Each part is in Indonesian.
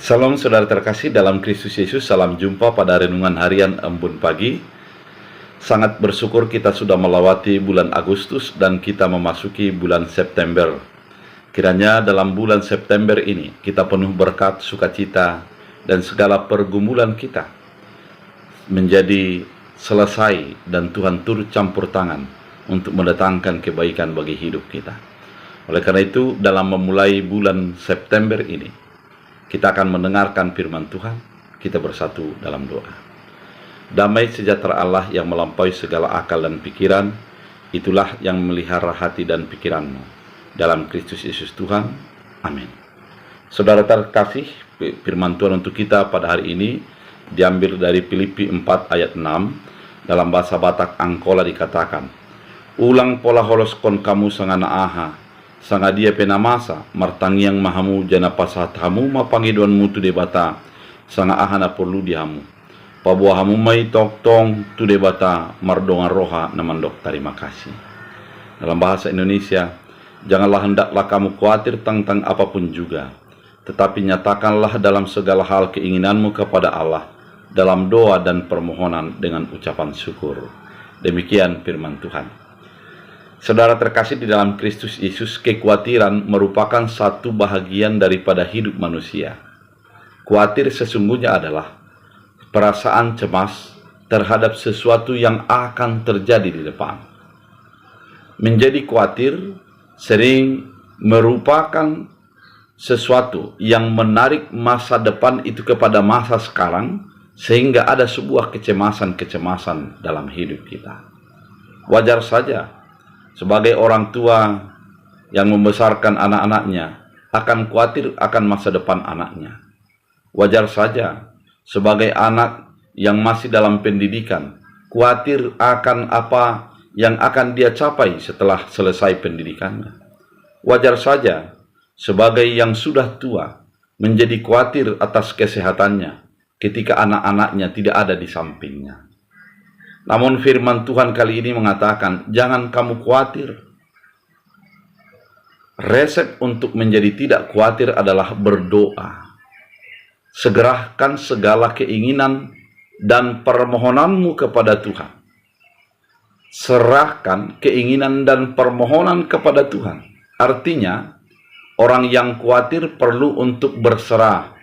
Salam saudara terkasih dalam Kristus Yesus, salam jumpa pada renungan harian Embun Pagi. Sangat bersyukur kita sudah melewati bulan Agustus dan kita memasuki bulan September. Kiranya dalam bulan September ini kita penuh berkat, sukacita, dan segala pergumulan kita menjadi selesai dan Tuhan turut campur tangan untuk mendatangkan kebaikan bagi hidup kita. Oleh karena itu, dalam memulai bulan September ini, kita akan mendengarkan firman Tuhan. Kita bersatu dalam doa. Damai sejahtera Allah yang melampaui segala akal dan pikiran, itulah yang memelihara hati dan pikiranmu. Dalam Kristus Yesus Tuhan. Amin. Saudara terkasih, firman Tuhan untuk kita pada hari ini diambil dari Filipi 4 ayat 6. Dalam bahasa Batak Angkola dikatakan, ulang pola holos kon kamu sangana aha, sanga dia penamasa martangiang mahamu jana pasat hamu mapangiduan mutu debata sanga ahana perlu dihamu pabuah hamu mai tok tong tu debata mardongan roha namandok terima kasih. Dalam bahasa Indonesia, janganlah hendaklah kamu khawatir tentang apapun juga, tetapi nyatakanlah dalam segala hal keinginanmu kepada Allah dalam doa dan permohonan dengan ucapan syukur. Demikian firman Tuhan. Saudara terkasih di dalam Kristus Yesus, kekhawatiran merupakan satu bahagian daripada hidup manusia. Khawatir sesungguhnya adalah perasaan cemas terhadap sesuatu yang akan terjadi di depan. Menjadi khawatir sering merupakan sesuatu yang menarik masa depan itu kepada masa sekarang, sehingga ada sebuah kecemasan-kecemasan dalam hidup kita. Wajar saja sebagai orang tua yang membesarkan anak-anaknya akan khawatir akan masa depan anaknya. Wajar saja sebagai anak yang masih dalam pendidikan khawatir akan apa yang akan dia capai setelah selesai pendidikannya. Wajar saja sebagai yang sudah tua menjadi khawatir atas kesehatannya ketika anak-anaknya tidak ada di sampingnya. Namun firman Tuhan kali ini mengatakan, jangan kamu khawatir. Resep untuk menjadi tidak khawatir adalah berdoa. Segerakan segala keinginan dan permohonanmu kepada Tuhan. Serahkan keinginan dan permohonan kepada Tuhan. Artinya, orang yang khawatir perlu untuk berserah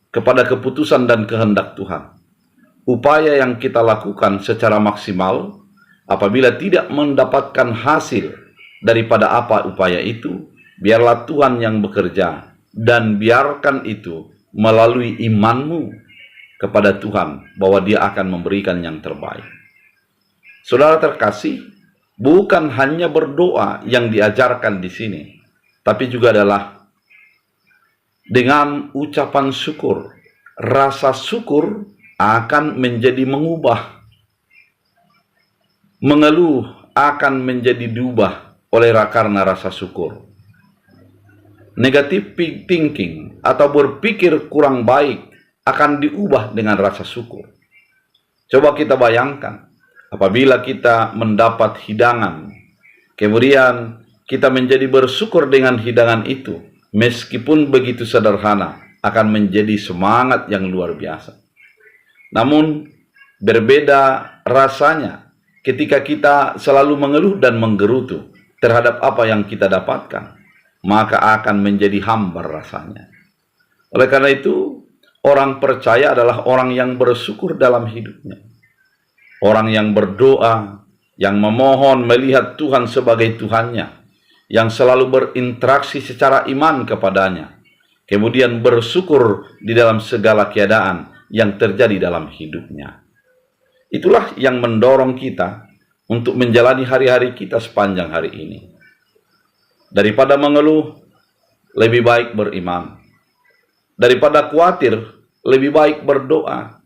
kepada keputusan dan kehendak Tuhan. Upaya yang kita lakukan secara maksimal, apabila tidak mendapatkan hasil daripada apa upaya itu, biarlah Tuhan yang bekerja, dan biarkan itu melalui imanmu kepada Tuhan, bahwa Dia akan memberikan yang terbaik. Saudara terkasih, bukan hanya berdoa yang diajarkan di sini, tapi juga adalah dengan ucapan syukur. Rasa syukur akan menjadi mengubah. Mengeluh akan menjadi diubah karena rasa syukur. Negative thinking atau berpikir kurang baik akan diubah dengan rasa syukur. Coba kita bayangkan, apabila kita mendapat hidangan, kemudian kita menjadi bersyukur dengan hidangan itu, meskipun begitu sederhana, akan menjadi semangat yang luar biasa. Namun berbeda rasanya ketika kita selalu mengeluh dan menggerutu terhadap apa yang kita dapatkan, maka akan menjadi hambar rasanya. Oleh karena itu, orang percaya adalah orang yang bersyukur dalam hidupnya. Orang yang berdoa, yang memohon melihat Tuhan sebagai Tuhannya, yang selalu berinteraksi secara iman kepadanya, kemudian bersyukur di dalam segala keadaan yang terjadi dalam hidupnya. Itulah yang mendorong kita untuk menjalani hari-hari kita sepanjang hari ini. Daripada mengeluh, lebih baik beriman. Daripada khawatir, lebih baik berdoa.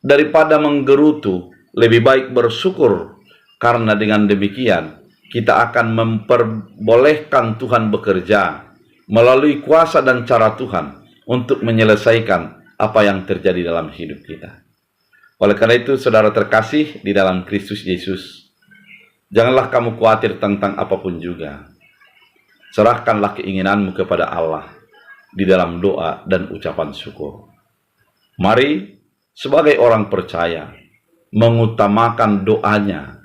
Daripada menggerutu, lebih baik bersyukur. Karena dengan demikian, kita akan memperbolehkan Tuhan bekerja melalui kuasa dan cara Tuhan untuk menyelesaikan apa yang terjadi dalam hidup kita. Oleh karena itu, saudara terkasih di dalam Kristus Yesus, janganlah kamu khawatir tentang apapun juga. Serahkanlah keinginanmu kepada Allah di dalam doa dan ucapan syukur. Mari sebagai orang percaya mengutamakan doanya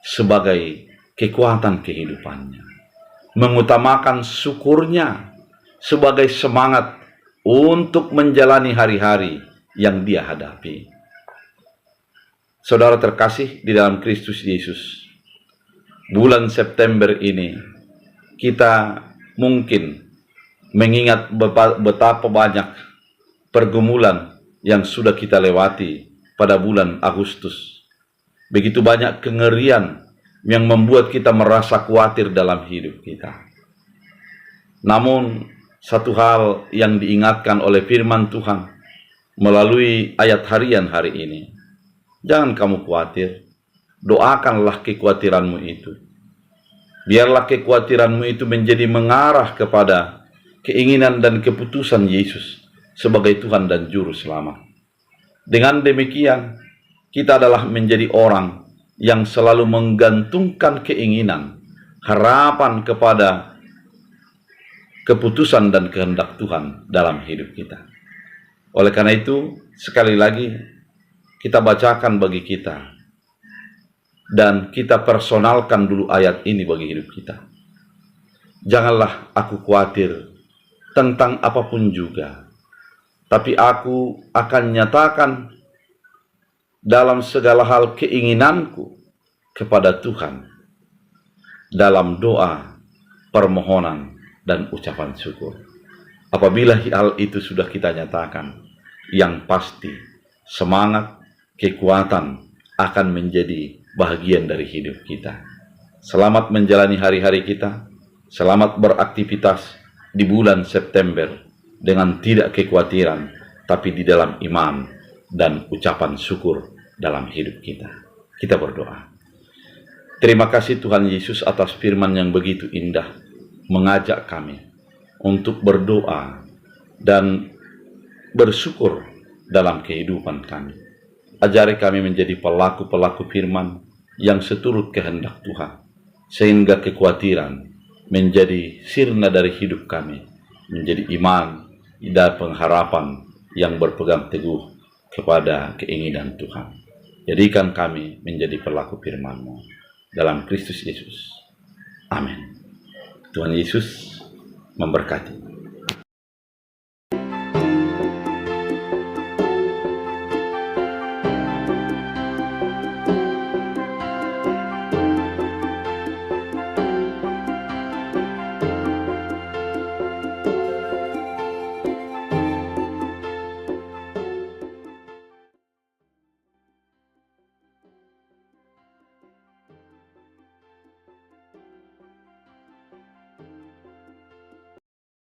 sebagai kekuatan kehidupannya, mengutamakan syukurnya sebagai semangat untuk menjalani hari-hari yang dia hadapi. Saudara terkasih di dalam Kristus Yesus, bulan September ini kita mungkin mengingat betapa banyak pergumulan yang sudah kita lewati pada bulan Agustus. Begitu banyak kengerian yang membuat kita merasa khawatir dalam hidup kita. Namun, satu hal yang diingatkan oleh firman Tuhan melalui ayat harian hari ini, jangan kamu khawatir, doakanlah kekhawatiranmu itu. Biarlah kekhawatiranmu itu menjadi mengarah kepada keinginan dan keputusan Yesus sebagai Tuhan dan Juru Selamat. Dengan demikian, kita adalah menjadi orang yang selalu menggantungkan keinginan, harapan kepada keputusan dan kehendak Tuhan dalam hidup kita. Oleh karena itu, sekali lagi kita bacakan bagi kita dan kita personalkan dulu ayat ini bagi hidup kita. Janganlah aku khawatir tentang apapun juga, tapi aku akan nyatakan dalam segala hal keinginanku kepada Tuhan dalam doa, permohonan, dan ucapan syukur. Apabila hal itu sudah kita nyatakan, yang pasti semangat, kekuatan akan menjadi bagian dari hidup kita. Selamat menjalani hari-hari kita, selamat beraktivitas di bulan September dengan tidak kekhawatiran, tapi di dalam iman dan ucapan syukur dalam hidup kita. Kita berdoa. Terima kasih Tuhan Yesus atas firman yang begitu indah, mengajak kami untuk berdoa dan bersyukur dalam kehidupan kami. Ajari kami menjadi pelaku-pelaku firman yang seturut kehendak Tuhan, sehingga kekhawatiran menjadi sirna dari hidup kami, menjadi iman dan pengharapan yang berpegang teguh kepada keinginan Tuhan. Jadikan kami menjadi pelaku firman-Mu dalam Kristus Yesus. Amin. Tuhan Yesus memberkati.